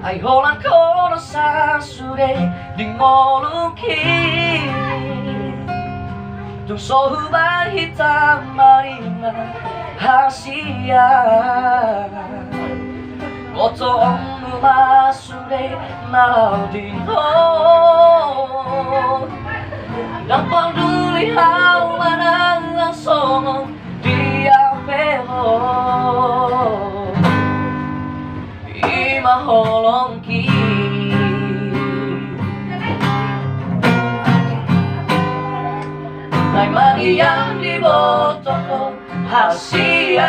愛ほらこのさすれdi ngoluki Tung sohba hitam marina hasia Koto onu masure naudino Dan panduli hau manang sono dia pelo Ima holongki Nai mani yang dibotoko hasian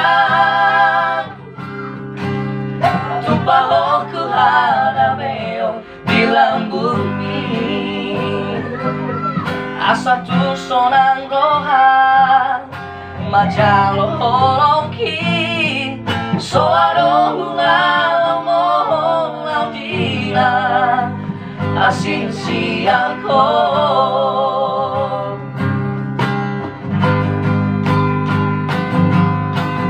Tumpah ku hadameo di lambuni Asa tu sonang roha Majalo holongki Soado hunga mohon laudina Asin siangko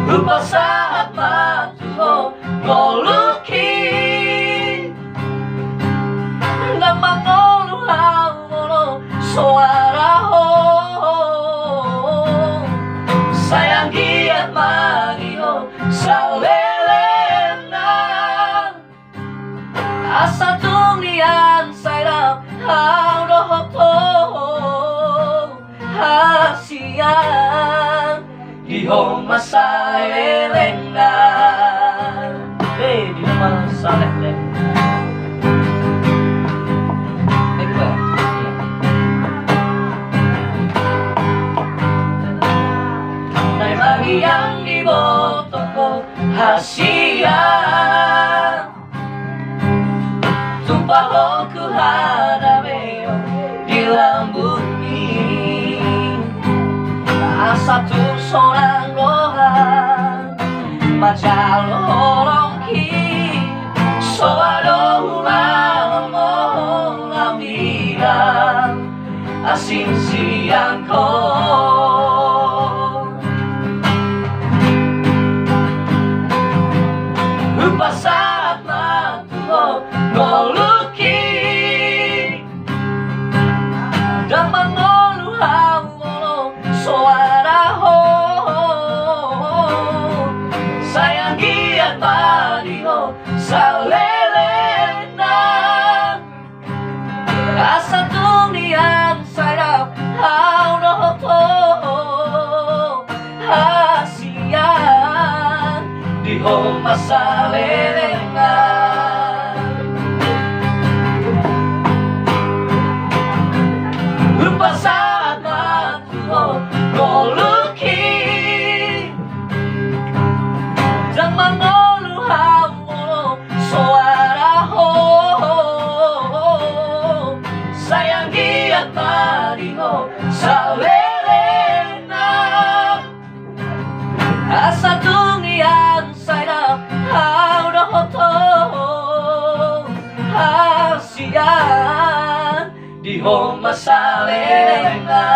Lupa saat matuho ngoluki Dan mangolu hawolo suaraho Sayang giat magiho salelena Asa tungian sairap haudohoto hasian Diho masalelena Diho masalelena Nai magi yang dibotoko hasian Tumpah ku hadameo di lambuni Asa tu sonang rohan Majalo holongki Soado ulang mohon laudina Asin siangko Lupa saat matuho ngoluki Dan mangolu hawolo suaraho Sayang giat padiho salelena Asa tunian sairap haudohoto hasian Diho masalelena Lupa saat matuho ngoluki Dan mangolu hawolo suaraho Sayang giat padiho salelena Asa tungian sairap haudohoto hasian Diho masalelena